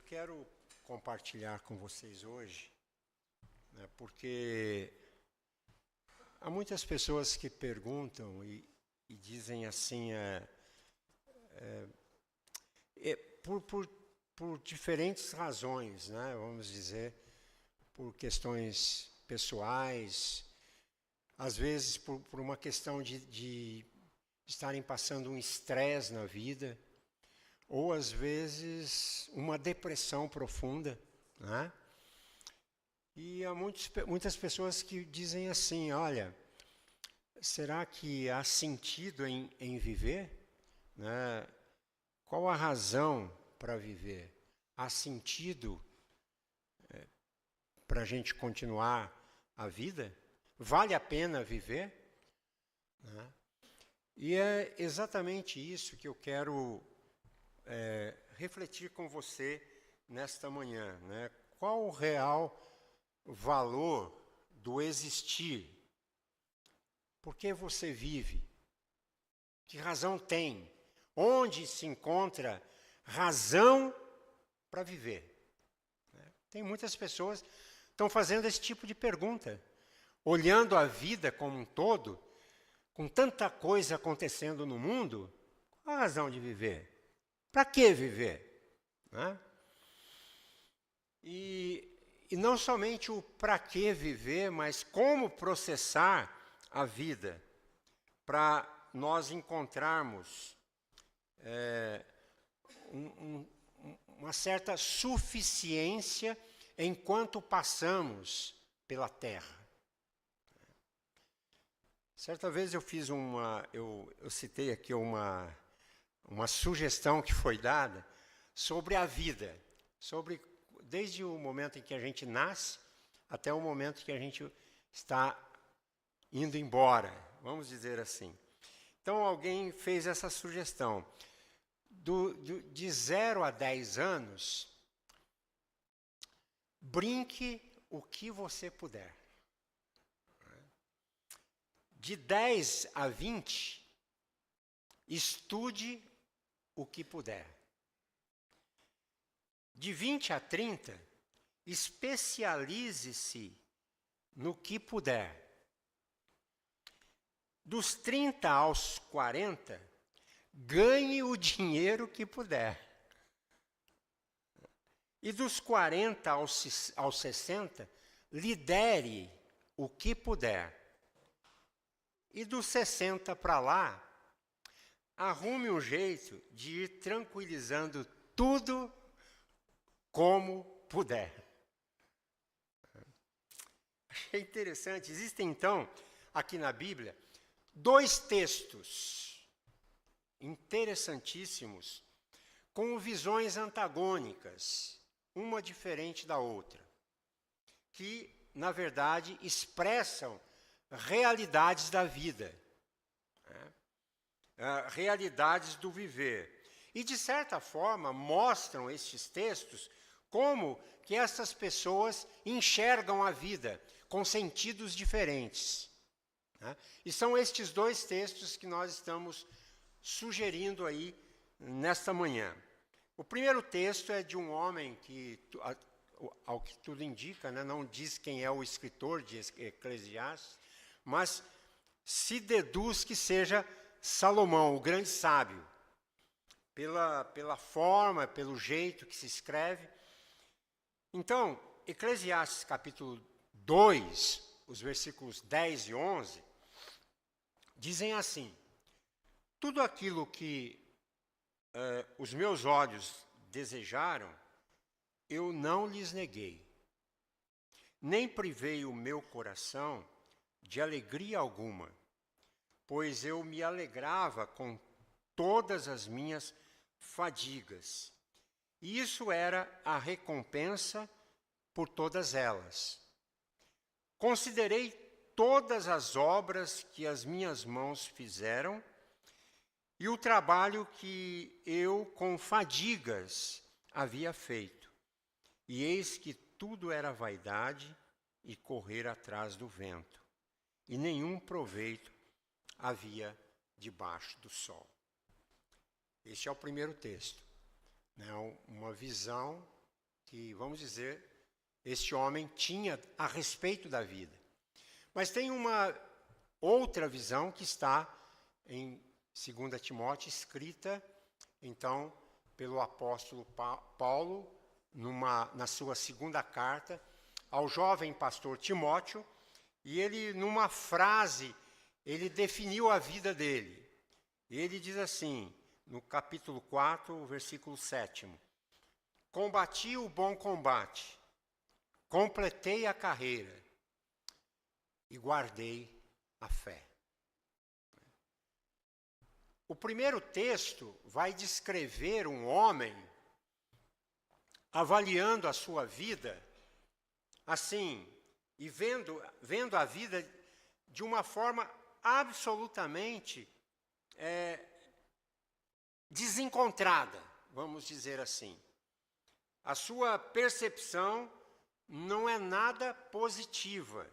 quero compartilhar com vocês hoje, né, porque há muitas pessoas que perguntam e dizem assim, por diferentes razões, né, vamos dizer, por questões pessoais, às vezes por uma questão de estarem passando um estresse na vida, ou às vezes uma depressão profunda, né? E há muitas pessoas que dizem assim, olha, será que há sentido em viver? Né? Qual a razão para viver? Há sentido para a gente continuar a vida? Vale a pena viver? Né? E é exatamente isso que eu quero refletir com você nesta manhã, né? Qual o real valor do existir? Por que você vive? Que razão tem? Onde se encontra razão para viver? Tem muitas pessoas que estão fazendo esse tipo de pergunta, olhando a vida como um todo, com tanta coisa acontecendo no mundo, qual a razão de viver? Para que viver? Né? E não somente o para que viver, mas como processar a vida para nós encontrarmos uma certa suficiência enquanto passamos pela Terra. Certa vez eu fiz eu citei aqui uma sugestão que foi dada sobre a vida, sobre desde o momento em que a gente nasce até o momento que a gente está indo embora, vamos dizer assim. Então alguém fez essa sugestão, de 0 a 10 anos, brinque o que você puder. De 10 a 20, estude o que puder. De 20 a 30, especialize-se no que puder. Dos 30 aos 40, ganhe o dinheiro que puder. E dos 40 aos 60, lidere o que puder. E dos 60 para lá, arrume um jeito de ir tranquilizando tudo como puder. Achei interessante. Existem, então, aqui na Bíblia, 2 textos interessantíssimos com visões antagônicas, uma diferente da outra, que, na verdade, expressam realidades da vida, realidades do viver. E, de certa forma, mostram estes textos como que essas pessoas enxergam a vida com sentidos diferentes. E são estes 2 textos que nós estamos sugerindo aí nesta manhã. O primeiro texto é de um homem que, ao que tudo indica, né, não diz quem é o escritor de Eclesiastes, mas se deduz que seja Salomão, o grande sábio, pela forma, pelo jeito que se escreve. Então, Eclesiastes capítulo 2, os versículos 10 e 11, dizem assim: tudo aquilo que os meus olhos desejaram, eu não lhes neguei, nem privei o meu coração de alegria alguma, pois eu me alegrava com todas as minhas fadigas. E isso era a recompensa por todas elas. Considerei todas as obras que as minhas mãos fizeram e o trabalho que eu com fadigas havia feito. E eis que tudo era vaidade e correr atrás do vento, e nenhum proveito havia debaixo do sol. Este é o primeiro texto, né? Uma visão que, vamos dizer, este homem tinha a respeito da vida. Mas tem uma outra visão que está em 2 Timóteo, escrita, então, pelo apóstolo Paulo, na sua segunda carta, ao jovem pastor Timóteo, e ele, numa frase, ele definiu a vida dele. Ele diz assim, no capítulo 4, versículo 7, combati o bom combate, completei a carreira e guardei a fé. O primeiro texto vai descrever um homem avaliando a sua vida assim, e vendo a vida de uma forma absolutamente desencontrada, vamos dizer assim. A sua percepção não é nada positiva,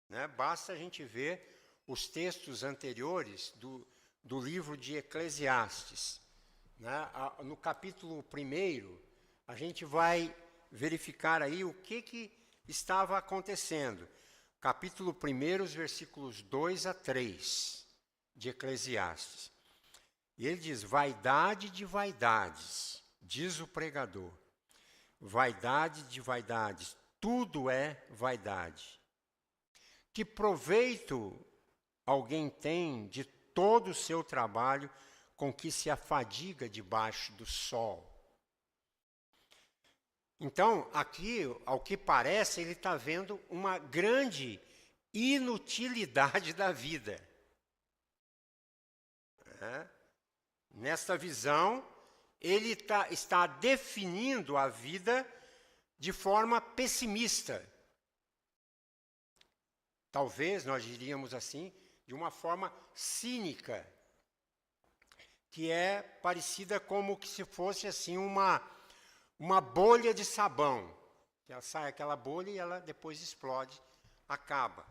né? Basta a gente ver os textos anteriores do livro de Eclesiastes, né? No capítulo 1, a gente vai verificar aí o que estava acontecendo. Capítulo 1, os versículos 2 a 3 de Eclesiastes. E ele diz, vaidade de vaidades, diz o pregador. Vaidade de vaidades, tudo é vaidade. Que proveito alguém tem de todo o seu trabalho com que se afadiga debaixo do sol? Então, aqui, ao que parece, ele está vendo uma grande inutilidade da vida. Nesta visão, ele está definindo a vida de forma pessimista. Talvez nós diríamos assim, de uma forma cínica, que é parecida como que se fosse assim uma bolha de sabão. Que ela sai aquela bolha e ela depois explode, acaba.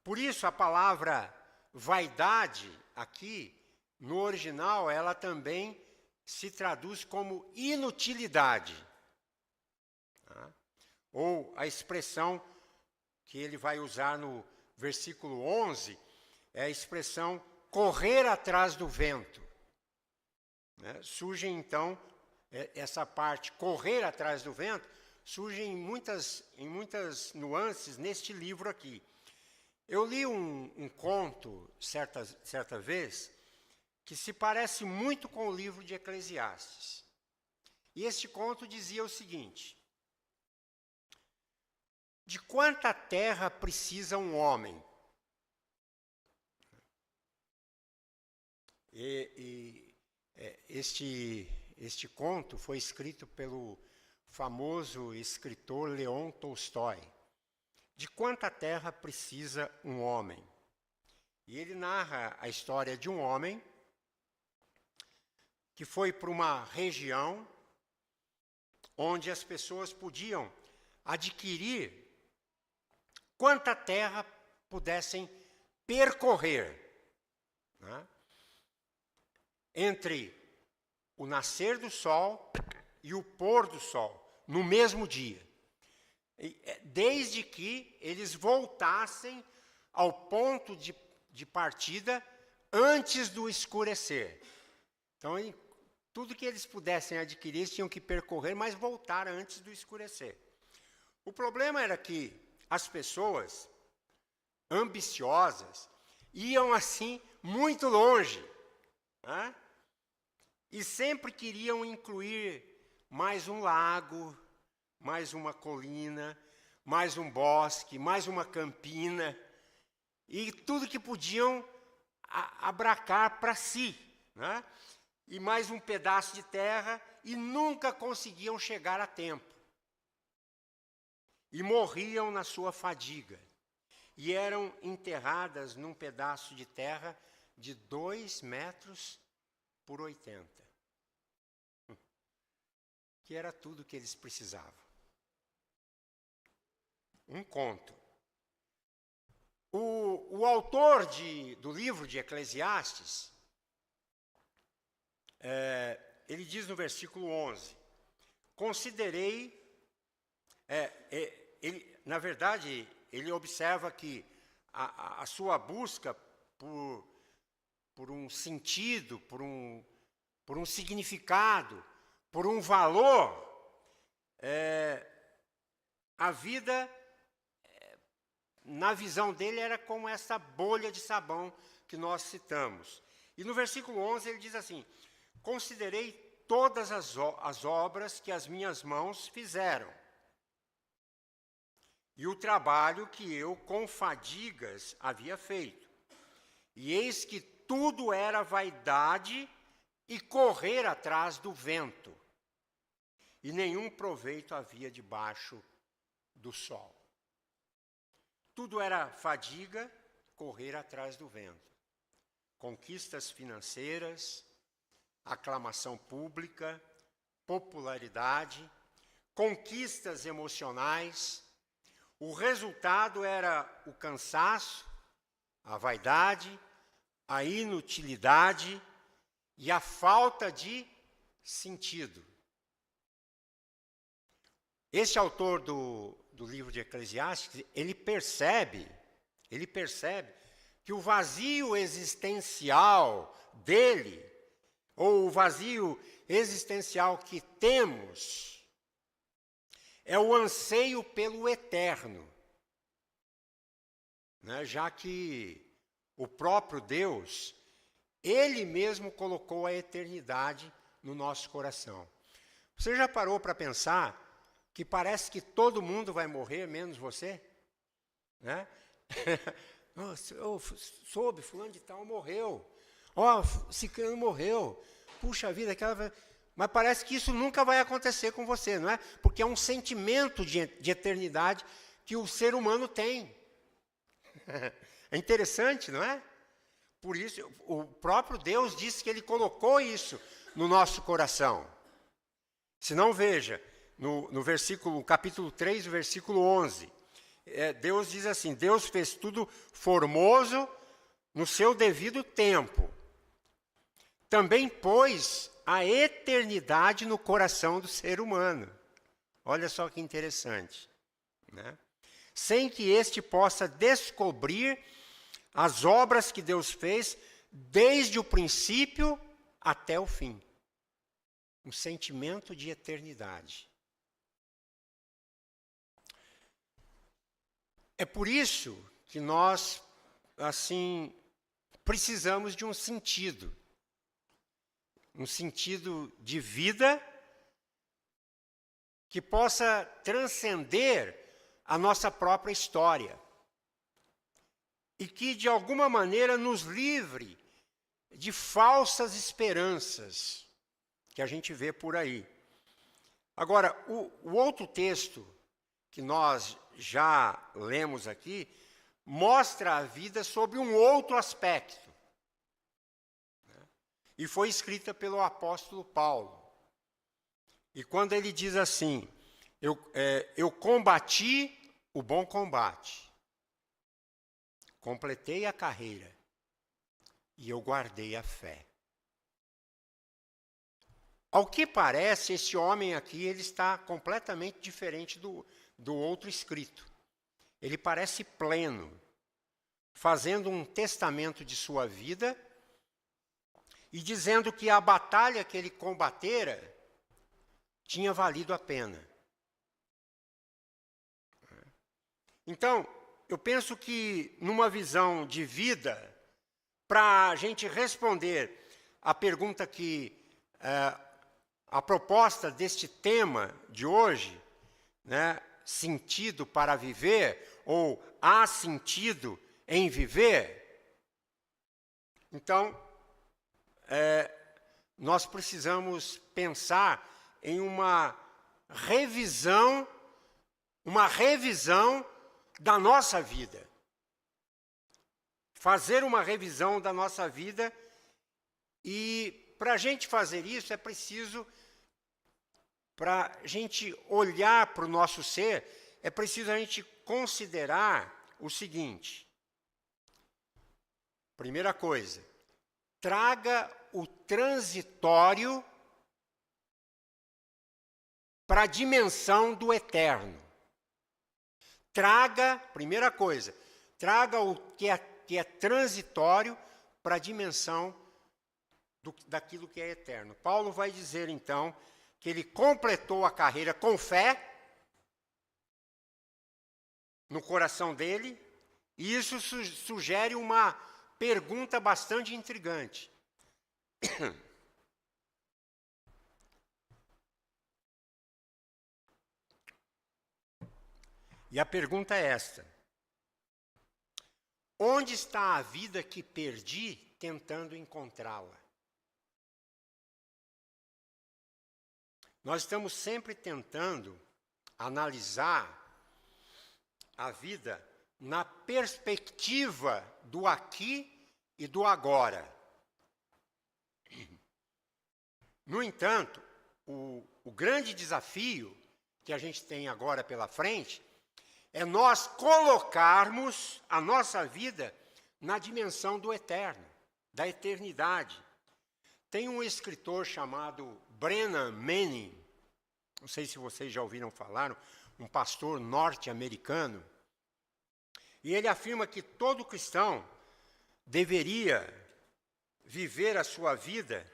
Por isso a palavra vaidade aqui, no original, ela também se traduz como inutilidade. Tá? Ou a expressão que ele vai usar no versículo 11, é a expressão correr atrás do vento. Surge então, essa parte, correr atrás do vento, surge em muitas nuances neste livro aqui. Eu li um conto, certa vez, que se parece muito com o livro de Eclesiastes. E este conto dizia o seguinte: de quanta terra precisa um homem? Este conto foi escrito pelo famoso escritor Leon Tolstói. De quanta terra precisa um homem? E ele narra a história de um homem que foi para uma região onde as pessoas podiam adquirir quanta terra pudessem percorrer, né? Entre o nascer do sol e o pôr do sol, no mesmo dia. Desde que eles voltassem ao ponto de partida antes do escurecer. Então, tudo que eles pudessem adquirir, eles tinham que percorrer, mas voltar antes do escurecer. O problema era que as pessoas ambiciosas iam assim muito longe, né? E sempre queriam incluir mais um lago, mais uma colina, mais um bosque, mais uma campina, e tudo que podiam abraçar para si, né? E mais um pedaço de terra, e nunca conseguiam chegar a tempo. E morriam na sua fadiga. E eram enterradas num pedaço de terra de 2 metros por 80. Que era tudo que eles precisavam. Um conto. O autor do livro de Eclesiastes, ele diz no versículo 11, considerei, na verdade, ele observa que a sua busca por um sentido, por um significado, por um valor, a vida, na visão dele, era como essa bolha de sabão que nós citamos. E no versículo 11 ele diz assim: considerei todas as obras que as minhas mãos fizeram, e o trabalho que eu com fadigas havia feito. E eis que tudo era vaidade e correr atrás do vento, e nenhum proveito havia debaixo do sol. Tudo era fadiga, correr atrás do vento. Conquistas financeiras, aclamação pública, popularidade, conquistas emocionais. O resultado era o cansaço, a vaidade, a inutilidade e a falta de sentido. Este autor do livro de Eclesiastes, ele percebe que o vazio existencial dele, ou o vazio existencial que temos, é o anseio pelo eterno, né? Já que o próprio Deus, Ele mesmo colocou a eternidade no nosso coração. Você já parou para pensar que parece que todo mundo vai morrer, menos você? Né? Eu soube, fulano de tal morreu. Ciclano morreu. Puxa vida, mas parece que isso nunca vai acontecer com você, não é? Porque é um sentimento de eternidade que o ser humano tem. É interessante, não é? Por isso, o próprio Deus disse que Ele colocou isso no nosso coração. Se não, veja, no capítulo 3, versículo 11, Deus diz assim: Deus fez tudo formoso no seu devido tempo. Também pôs a eternidade no coração do ser humano. Olha só que interessante, né? Sem que este possa descobrir as obras que Deus fez desde o princípio até o fim. Um sentimento de eternidade. É por isso que nós, assim, precisamos de um sentido de vida que possa transcender a nossa própria história e que, de alguma maneira, nos livre de falsas esperanças que a gente vê por aí. Agora, o outro texto que nós já lemos aqui mostra a vida sob um outro aspecto. E foi escrita pelo apóstolo Paulo. E quando ele diz assim: eu combati o bom combate, completei a carreira e eu guardei a fé. Ao que parece, esse homem aqui ele está completamente diferente do outro escrito. Ele parece pleno, fazendo um testamento de sua vida e dizendo que a batalha que ele combatera tinha valido a pena. Então, eu penso que numa visão de vida, para a gente responder a pergunta a proposta deste tema de hoje, né, sentido para viver, ou há sentido em viver, então, nós precisamos pensar em uma revisão da nossa vida. Fazer uma revisão da nossa vida, e para a gente fazer isso é preciso, para a gente olhar para o nosso ser, é preciso a gente considerar o seguinte. Primeira coisa, traga o transitório para a dimensão do eterno. Traga, primeira coisa, traga o que é transitório para a dimensão daquilo que é eterno. Paulo vai dizer, então, que ele completou a carreira com fé no coração dele, e isso sugere uma pergunta bastante intrigante. E a pergunta é esta: onde está a vida que perdi tentando encontrá-la? Nós estamos sempre tentando analisar a vida na perspectiva do aqui e do agora. No entanto, o grande desafio que a gente tem agora pela frente é nós colocarmos a nossa vida na dimensão do eterno, da eternidade. Tem um escritor chamado Brennan Manning, não sei se vocês já ouviram falar, um pastor norte-americano, e ele afirma que todo cristão deveria viver a sua vida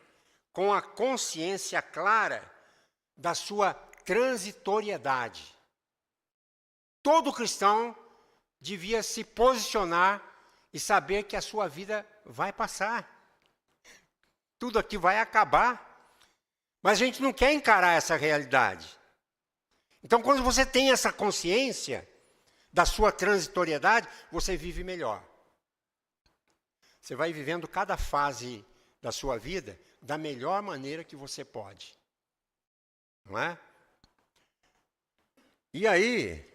com a consciência clara da sua transitoriedade. Todo cristão devia se posicionar e saber que a sua vida vai passar. Tudo aqui vai acabar. Mas a gente não quer encarar essa realidade. Então, quando você tem essa consciência da sua transitoriedade, você vive melhor. Você vai vivendo cada fase da sua vida da melhor maneira que você pode. Não é? E aí,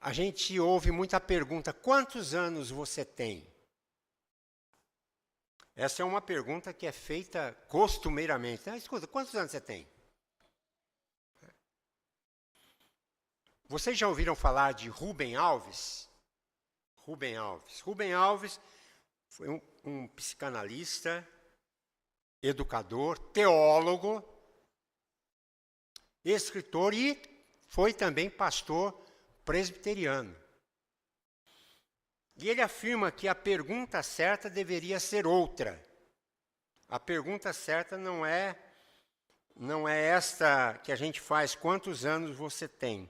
a gente ouve muita pergunta: quantos anos você tem? Essa é uma pergunta que é feita costumeiramente. Escuta, quantos anos você tem? Vocês já ouviram falar de Rubem Alves? Rubem Alves. Rubem Alves foi um psicanalista, educador, teólogo, escritor e foi também pastor presbiteriano. E ele afirma que a pergunta certa deveria ser outra. A pergunta certa não é esta que a gente faz: quantos anos você tem?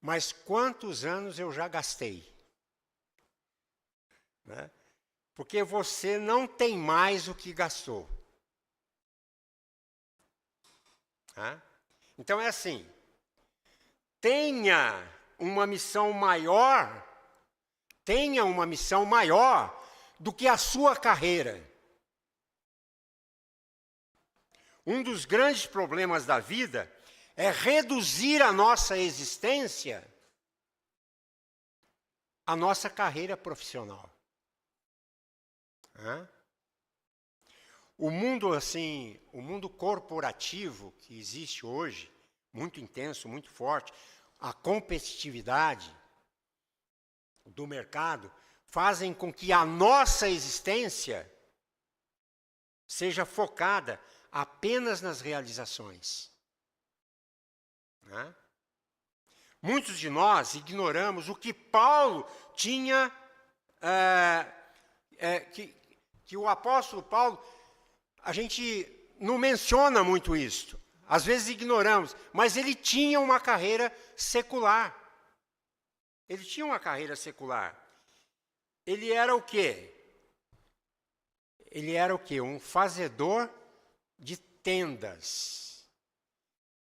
Mas quantos anos eu já gastei? Né? Porque você não tem mais o que gastou. Tá? Então é assim: tenha uma missão maior do que a sua carreira. Um dos grandes problemas da vida é reduzir a nossa existência à nossa carreira profissional. O mundo, assim, o mundo corporativo que existe hoje, muito intenso, muito forte, a competitividade do mercado, fazem com que a nossa existência seja focada apenas nas realizações. Né? Muitos de nós ignoramos o que Paulo tinha, que o apóstolo Paulo, a gente não menciona muito isso, às vezes ignoramos, mas ele tinha uma carreira secular. Ele tinha uma carreira secular. Ele era o quê? Ele era o quê? Um fazedor de tendas.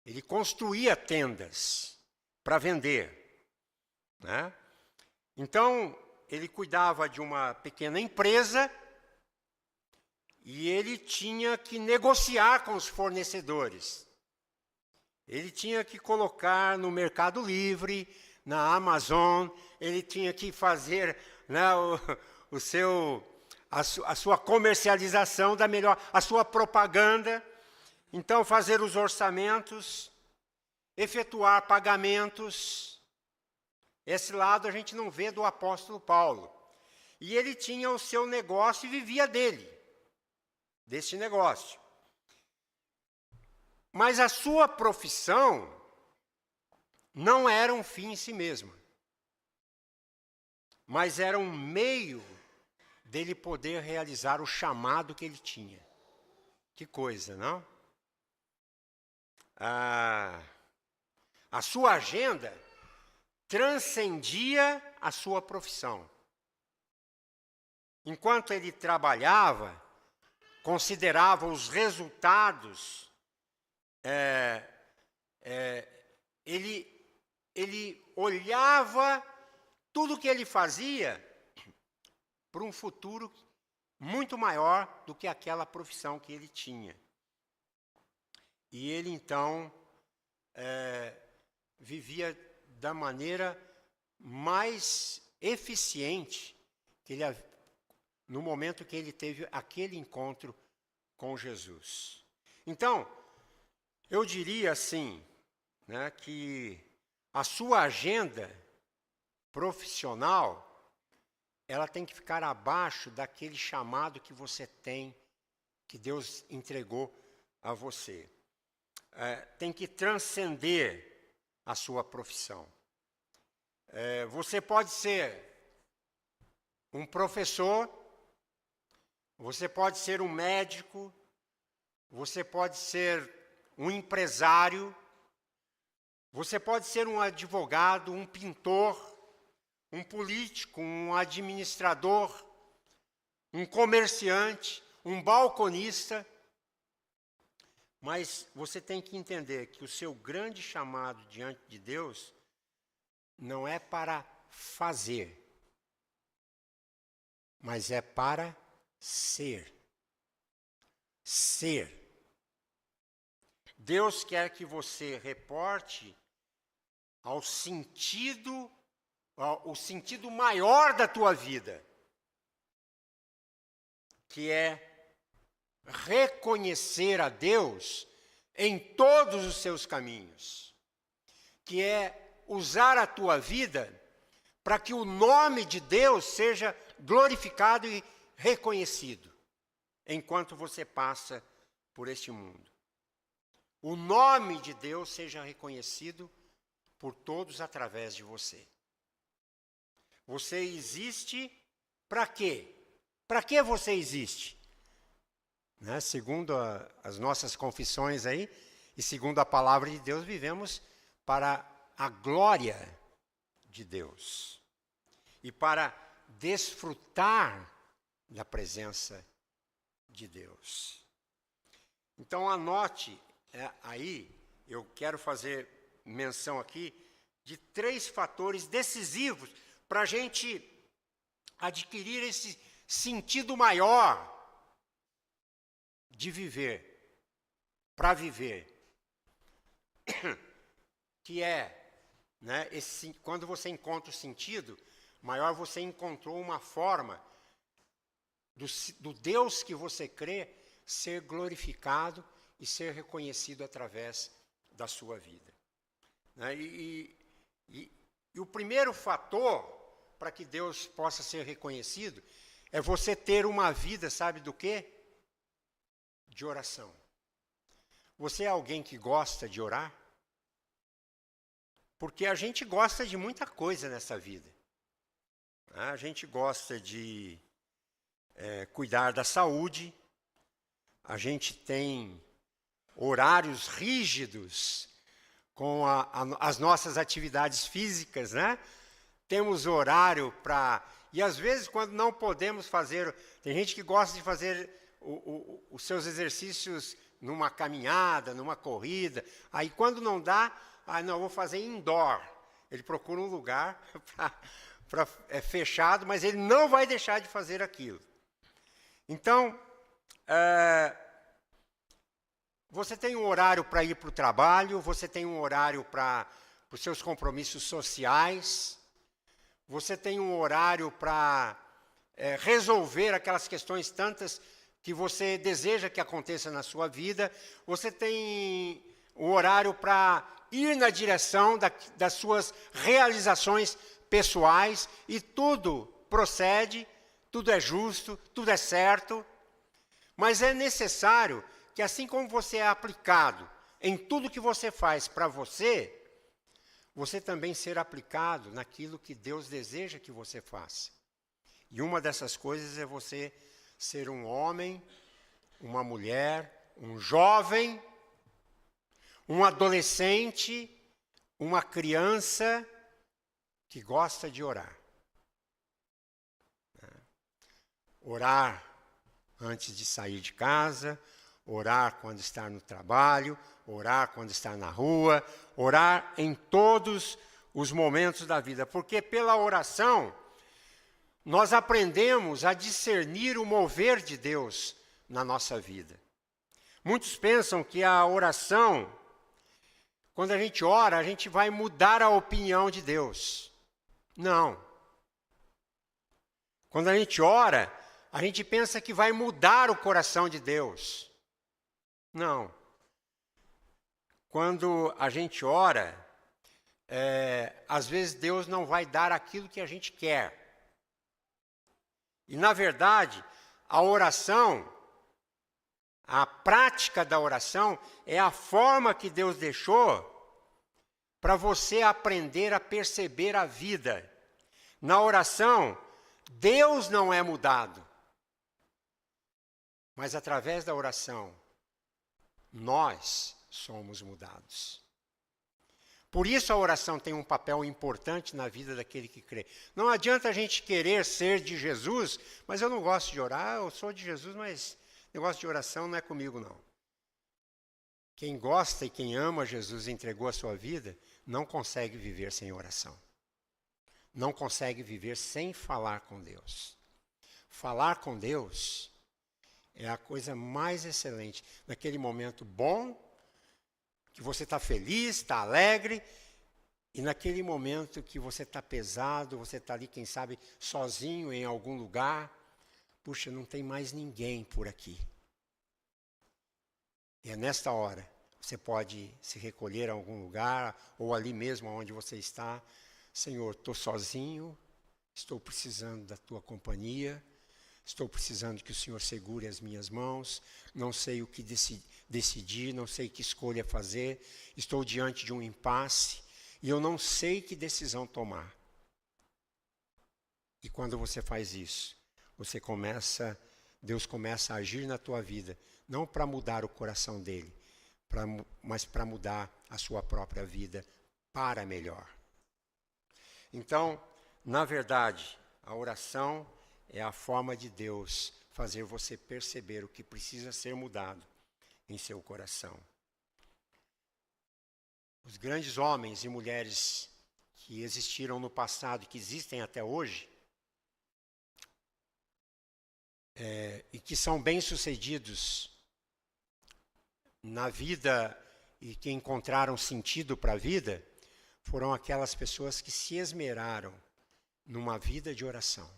Ele construía tendas para vender. Né? Então, ele cuidava de uma pequena empresa e ele tinha que negociar com os fornecedores. Ele tinha que colocar no Mercado Livre, na Amazon, ele tinha que fazer, né, a sua comercialização da melhor, a sua propaganda, então fazer os orçamentos, efetuar pagamentos. Esse lado a gente não vê do apóstolo Paulo. E ele tinha o seu negócio e vivia desse negócio. Mas a sua profissão não era um fim em si mesma, mas era um meio dele poder realizar o chamado que ele tinha. Que coisa, não? A sua agenda transcendia a sua profissão. Enquanto ele trabalhava, considerava os resultados, ele olhava tudo o que ele fazia para um futuro muito maior do que aquela profissão que ele tinha. E ele, então, vivia da maneira mais eficiente que no momento que ele teve aquele encontro com Jesus. Então, eu diria assim, né, que a sua agenda profissional, ela tem que ficar abaixo daquele chamado que você tem, que Deus entregou a você. Tem que transcender a sua profissão. Você pode ser um professor, você pode ser um médico, você pode ser um empresário, você pode ser um advogado, um pintor, um político, um administrador, um comerciante, um balconista. Mas você tem que entender que o seu grande chamado diante de Deus não é para fazer, mas é para ser. Ser. Deus quer que você reporte ao sentido, o sentido maior da tua vida, que é reconhecer a Deus em todos os seus caminhos, que é usar a tua vida para que o nome de Deus seja glorificado e reconhecido enquanto você passa por este mundo. O nome de Deus seja reconhecido por todos através de você. Você existe para quê? Para que você existe? Né? Segundo as nossas confissões aí, e segundo a palavra de Deus, vivemos para a glória de Deus. E para desfrutar da presença de Deus. Então anote aí, eu quero fazer menção aqui de 3 fatores decisivos para a gente adquirir esse sentido maior de viver, para viver, que né, quando você encontra o sentido maior, você encontrou uma forma do Deus que você crê ser glorificado e ser reconhecido através da sua vida. Né? E o primeiro fator para que Deus possa ser reconhecido é você ter uma vida, sabe do quê? De oração. Você é alguém que gosta de orar? Porque a gente gosta de muita coisa nessa vida. A gente gosta de cuidar da saúde, a gente tem horários rígidos com as nossas atividades físicas, né? Temos horário para... E às vezes, quando não podemos fazer... Tem gente que gosta de fazer os seus exercícios numa caminhada, numa corrida. Aí, quando não dá, não, vou fazer indoor. Ele procura um lugar fechado, mas ele não vai deixar de fazer aquilo. Então, você tem um horário para ir para o trabalho, você tem um horário para os seus compromissos sociais, você tem um horário para resolver aquelas questões tantas que você deseja que aconteça na sua vida, você tem um horário para ir na direção das suas realizações pessoais, e tudo procede, tudo é justo, tudo é certo, mas é necessário que, assim como você é aplicado em tudo que você faz para você, você também ser aplicado naquilo que Deus deseja que você faça. E uma dessas coisas é você ser um homem, uma mulher, um jovem, um adolescente, uma criança que gosta de orar. Orar antes de sair de casa, orar quando está no trabalho, orar quando está na rua, orar em todos os momentos da vida, porque pela oração nós aprendemos a discernir o mover de Deus na nossa vida. Muitos pensam que a oração, quando a gente ora, a gente vai mudar a opinião de Deus. Não. Quando a gente ora, a gente pensa que vai mudar o coração de Deus. Não. Quando a gente ora, às vezes Deus não vai dar aquilo que a gente quer. E, na verdade, a oração, a prática da oração, é a forma que Deus deixou para você aprender a perceber a vida. Na oração, Deus não é mudado. Mas através da oração, nós somos mudados. Por isso a oração tem um papel importante na vida daquele que crê. Não adianta a gente querer ser de Jesus, mas eu não gosto de orar, eu sou de Jesus, mas negócio de oração não é comigo, não. Quem gosta e quem ama Jesus e entregou a sua vida, não consegue viver sem oração. Não consegue viver sem falar com Deus. Falar com Deus é a coisa mais excelente. Naquele momento bom, que você está feliz, está alegre, e naquele momento que você está pesado, você está ali, quem sabe, sozinho em algum lugar, puxa, não tem mais ninguém por aqui. E é nesta hora, você pode se recolher a algum lugar, ou ali mesmo onde você está. Senhor, estou sozinho, estou precisando da tua companhia, estou precisando que o Senhor segure as minhas mãos, não sei o que decidir, não sei que escolha fazer, estou diante de um impasse e eu não sei que decisão tomar. E quando você faz isso, Deus começa a agir na tua vida, não para mudar o coração dele, mas para mudar a sua própria vida para melhor. Então, na verdade, a oração é a forma de Deus fazer você perceber o que precisa ser mudado em seu coração. Os grandes homens e mulheres que existiram no passado e que existem até hoje, e que são bem-sucedidos na vida e que encontraram sentido para a vida, foram aquelas pessoas que se esmeraram numa vida de oração.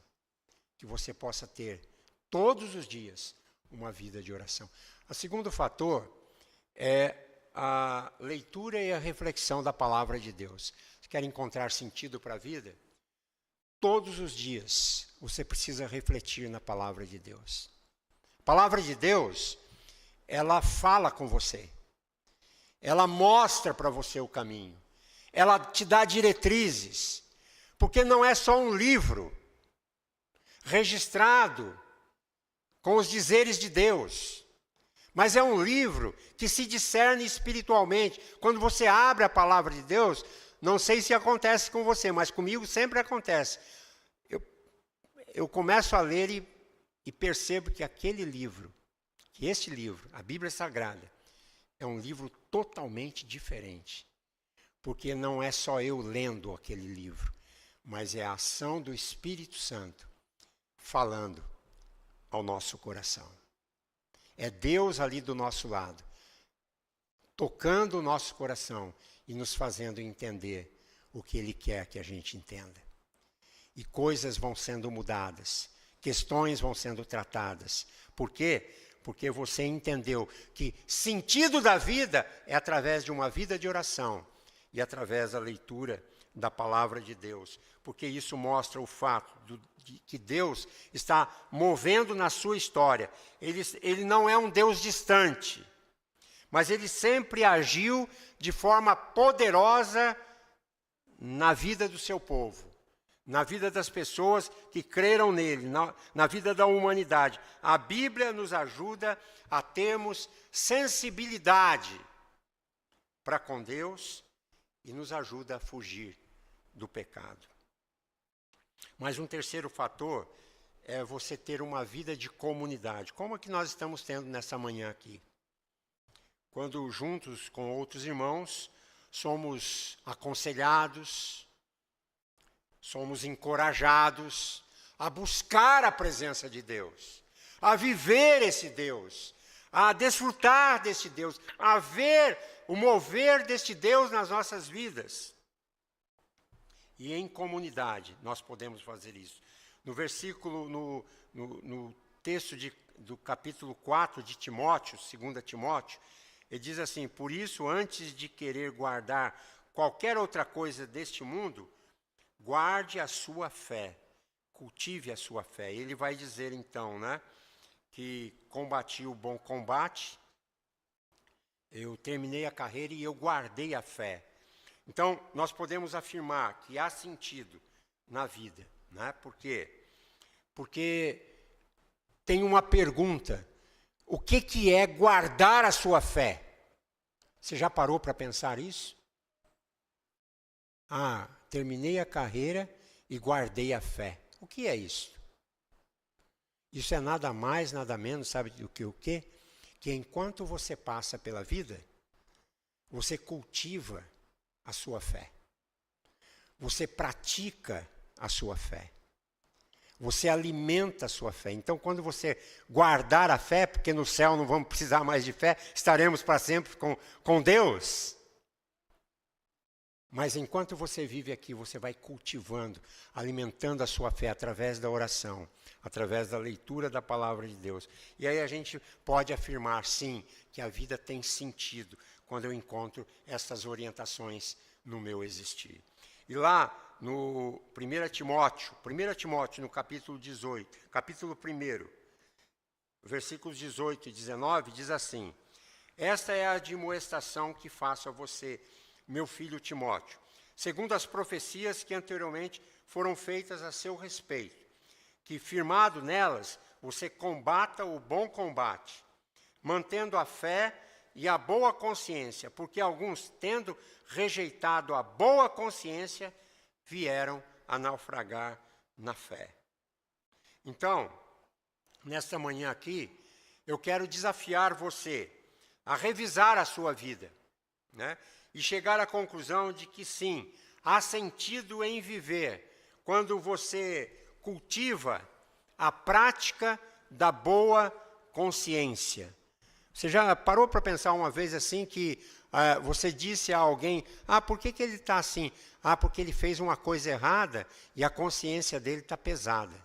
Que você possa ter, todos os dias, uma vida de oração. O segundo fator é a leitura e a reflexão da palavra de Deus. Se quer encontrar sentido para a vida, todos os dias você precisa refletir na palavra de Deus. A palavra de Deus, ela fala com você. Ela mostra para você o caminho. Ela te dá diretrizes. Porque não é só um livro registrado com os dizeres de Deus, mas é um livro que se discerne espiritualmente. Quando você abre a palavra de Deus, não sei se acontece com você, mas comigo sempre acontece. Eu começo a ler e percebo que este livro, a Bíblia Sagrada, é um livro totalmente diferente. Porque não é só eu lendo aquele livro, mas é a ação do Espírito Santo falando ao nosso coração. É Deus ali do nosso lado, tocando o nosso coração e nos fazendo entender o que Ele quer que a gente entenda. E coisas vão sendo mudadas, questões vão sendo tratadas. Por quê? Porque você entendeu que sentido da vida é através de uma vida de oração e através da leitura da palavra de Deus. Porque isso mostra o fato de que Deus está movendo na sua história. Ele não é um Deus distante, mas ele sempre agiu de forma poderosa na vida do seu povo, na vida das pessoas que creram nele, na vida da humanidade. A Bíblia nos ajuda a termos sensibilidade para com Deus e nos ajuda a fugir do pecado. Mas um terceiro fator é você ter uma vida de comunidade, como a que nós estamos tendo nessa manhã aqui. Quando juntos com outros irmãos, somos aconselhados, somos encorajados a buscar a presença de Deus, a viver esse Deus, a desfrutar desse Deus, a ver o mover deste Deus nas nossas vidas. E em comunidade nós podemos fazer isso. No versículo, no texto do capítulo 4 de Timóteo, 2 Timóteo, ele diz assim: por isso, antes de querer guardar qualquer outra coisa deste mundo, guarde a sua fé, cultive a sua fé. Ele vai dizer então, que combati o bom combate, eu terminei a carreira e eu guardei a fé. Então, nós podemos afirmar que há sentido na vida. Por quê? Porque tem uma pergunta: o que é guardar a sua fé? Você já parou para pensar isso? Terminei a carreira e guardei a fé. O que é isso? Isso é nada mais, nada menos, sabe do que o quê? Que enquanto você passa pela vida, você cultiva a sua fé. Você pratica a sua fé. Você alimenta a sua fé. Então, quando você guardar a fé, porque no céu não vamos precisar mais de fé, estaremos para sempre com Deus. Mas enquanto você vive aqui, você vai cultivando, alimentando a sua fé através da oração, através da leitura da palavra de Deus. E aí a gente pode afirmar, sim, que a vida tem sentido quando eu encontro essas orientações no meu existir. E lá no 1 Timóteo, no capítulo 18, capítulo 1, versículos 18 e 19, diz assim: esta é a admoestação que faço a você, meu filho Timóteo, segundo as profecias que anteriormente foram feitas a seu respeito, que firmado nelas, você combata o bom combate, mantendo a fé e a boa consciência, porque alguns, tendo rejeitado a boa consciência, vieram a naufragar na fé. Então, nesta manhã aqui, eu quero desafiar você a revisar a sua vida, e chegar à conclusão de que sim, há sentido em viver quando você cultiva a prática da boa consciência. Você já parou para pensar uma vez assim que você disse a alguém: por que ele está assim? Porque ele fez uma coisa errada e a consciência dele está pesada.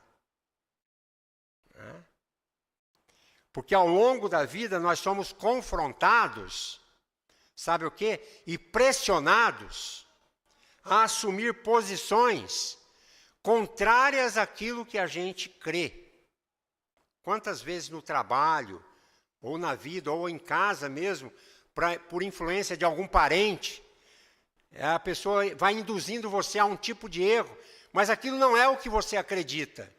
Porque ao longo da vida nós somos confrontados, sabe o quê? E pressionados a assumir posições contrárias àquilo que a gente crê. Quantas vezes no trabalho, ou na vida, ou em casa mesmo, por influência de algum parente, a pessoa vai induzindo você a um tipo de erro, mas aquilo não é o que você acredita.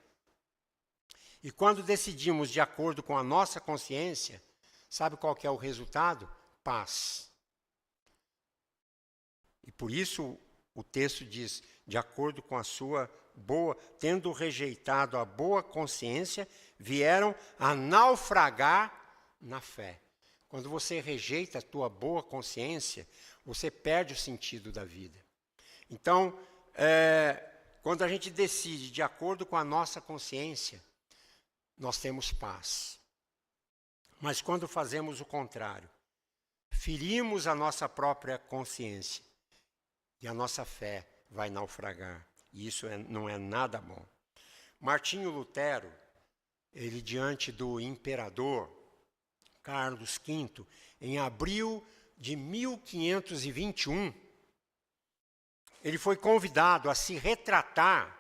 E quando decidimos de acordo com a nossa consciência, sabe qual que é o resultado? Paz. E por isso o texto diz: de acordo com a sua boa, tendo rejeitado a boa consciência, vieram a naufragar na fé. Quando você rejeita a tua boa consciência, você perde o sentido da vida. Então, quando a gente decide de acordo com a nossa consciência, nós temos paz. Mas quando fazemos o contrário, ferimos a nossa própria consciência e a nossa fé vai naufragar. E isso não é nada bom. Martinho Lutero, ele diante do imperador Carlos V, em abril de 1521, ele foi convidado a se retratar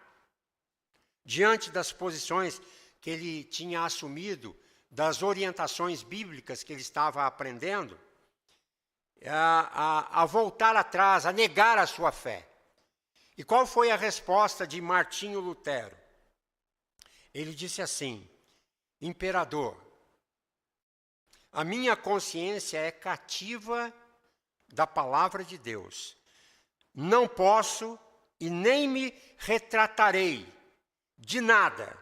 diante das posições que ele tinha assumido, das orientações bíblicas que ele estava aprendendo, a voltar atrás, a negar a sua fé. E qual foi a resposta de Martinho Lutero? Ele disse assim: imperador, a minha consciência é cativa da palavra de Deus. Não posso e nem me retratarei de nada,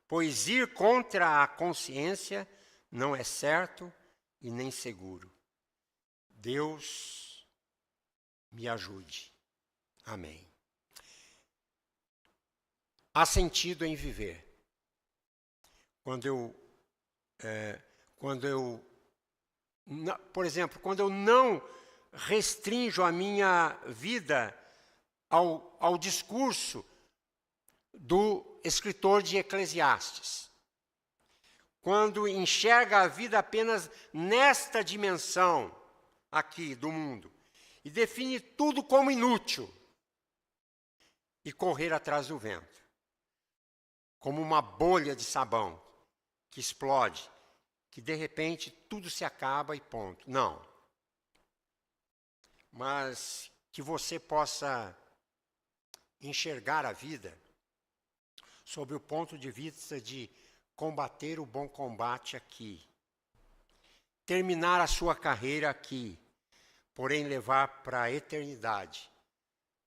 pois ir contra a consciência não é certo e nem seguro. Deus me ajude. Amém. Há sentido em viver. Por exemplo, quando eu não restringo a minha vida ao discurso do escritor de Eclesiastes, quando enxerga a vida apenas nesta dimensão aqui do mundo e define tudo como inútil e correr atrás do vento, como uma bolha de sabão que explode, que de repente tudo se acaba e ponto. Não. Mas que você possa enxergar a vida sob o ponto de vista de combater o bom combate aqui, terminar a sua carreira aqui, porém levar para a eternidade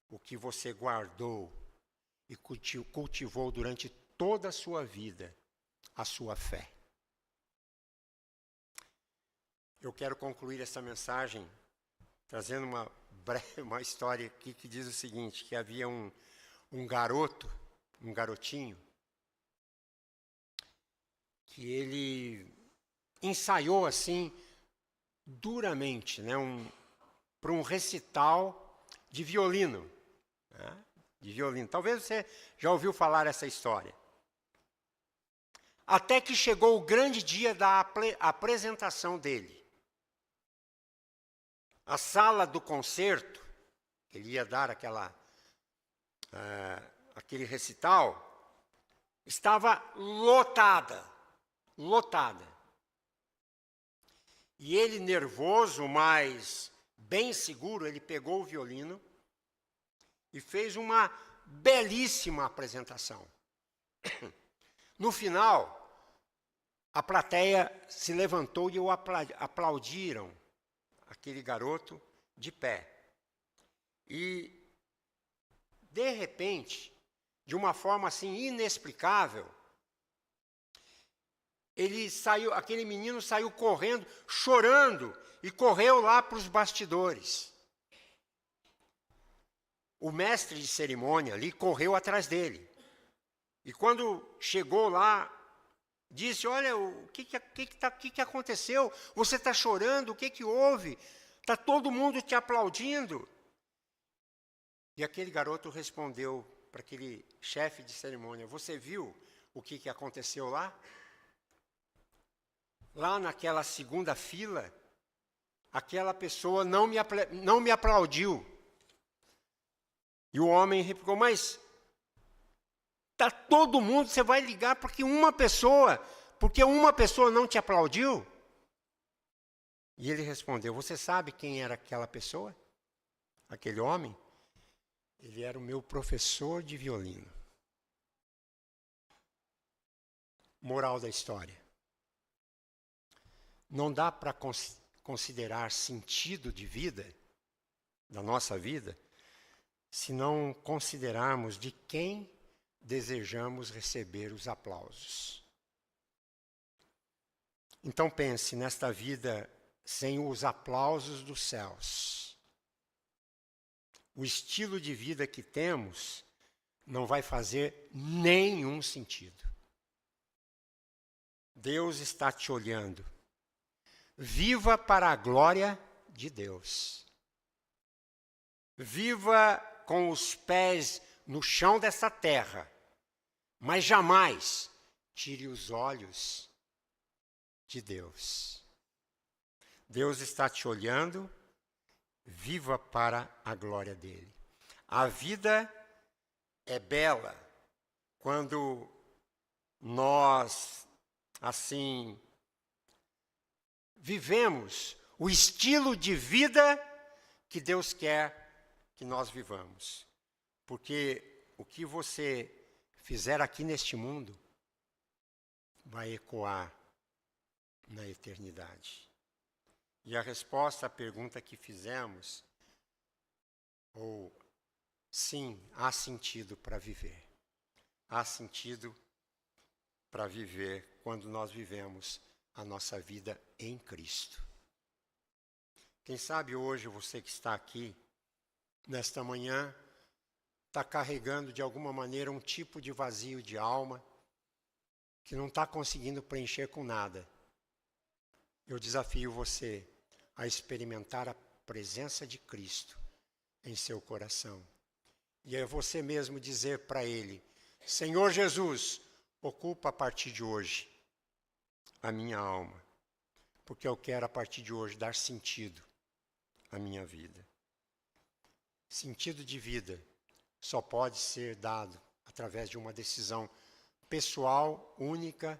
o que você guardou e cultivou durante toda a sua vida, a sua fé. Eu quero concluir essa mensagem trazendo uma história aqui que diz o seguinte, que havia um garotinho, que ele ensaiou assim duramente, né, para um recital de violino. Né, de violino. Talvez você já ouviu falar essa história. Até que chegou o grande dia da apresentação dele. A sala do concerto, ele ia dar aquele recital, estava lotada. E ele, nervoso, mas bem seguro, ele pegou o violino e fez uma belíssima apresentação. No final, a plateia se levantou e o aplaudiram aquele garoto de pé. E, de repente, de uma forma assim inexplicável, aquele menino saiu correndo, chorando, e correu lá para os bastidores. O mestre de cerimônia ali correu atrás dele. E quando chegou lá, disse, olha, o que aconteceu? Você está chorando? O que houve? Está todo mundo te aplaudindo. E aquele garoto respondeu para aquele chefe de cerimônia, você viu o que aconteceu lá? Lá naquela segunda fila, aquela pessoa não me aplaudiu. E o homem replicou, mas está todo mundo, você vai ligar porque uma pessoa não te aplaudiu? E ele respondeu, você sabe quem era aquela pessoa? Aquele homem? Ele era o meu professor de violino. Moral da história. Não dá para considerar sentido de vida, da nossa vida, se não considerarmos de quem desejamos receber os aplausos. Então pense nesta vida sem os aplausos dos céus. O estilo de vida que temos não vai fazer nenhum sentido. Deus está te olhando. Viva para a glória de Deus. Viva com os pés no chão dessa terra, mas jamais tire os olhos de Deus. Deus está te olhando, viva para a glória dele. A vida é bela quando nós, assim, vivemos o estilo de vida que Deus quer que nós vivamos. Porque o que você fizer aqui neste mundo vai ecoar na eternidade. E a resposta à pergunta que fizemos, ou sim, há sentido para viver. Há sentido para viver quando nós vivemos a nossa vida em Cristo. Quem sabe hoje você que está aqui, nesta manhã, está carregando de alguma maneira um tipo de vazio de alma que não está conseguindo preencher com nada. Eu desafio você a experimentar a presença de Cristo em seu coração. E é você mesmo dizer para Ele: Senhor Jesus, ocupa a partir de hoje a minha alma, porque eu quero a partir de hoje dar sentido à minha vida. Sentido de vida só pode ser dado através de uma decisão pessoal, única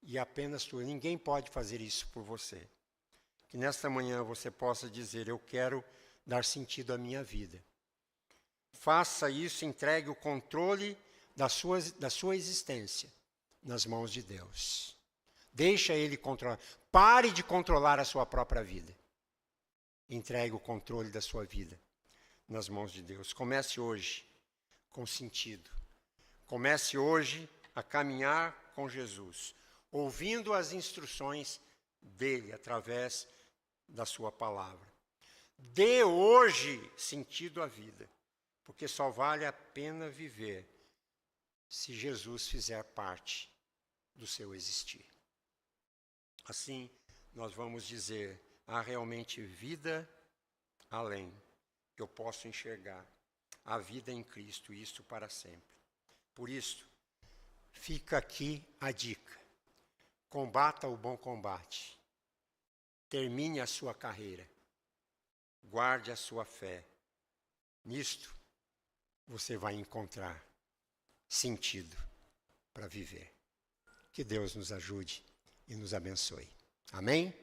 e apenas tua. Ninguém pode fazer isso por você. Que nesta manhã você possa dizer: eu quero dar sentido à minha vida. Faça isso, entregue o controle da sua existência nas mãos de Deus. Deixa Ele controlar. Pare de controlar a sua própria vida. Entregue o controle da sua vida nas mãos de Deus. Comece hoje com sentido. Comece hoje a caminhar com Jesus, ouvindo as instruções dele através da sua palavra. Dê hoje sentido à vida, porque só vale a pena viver se Jesus fizer parte do seu existir. Assim, nós vamos dizer: há realmente vida além. Eu posso enxergar a vida em Cristo, isto para sempre. Por isso, fica aqui a dica: combata o bom combate, termine a sua carreira, guarde a sua fé. Nisto, você vai encontrar sentido para viver. Que Deus nos ajude e nos abençoe. Amém?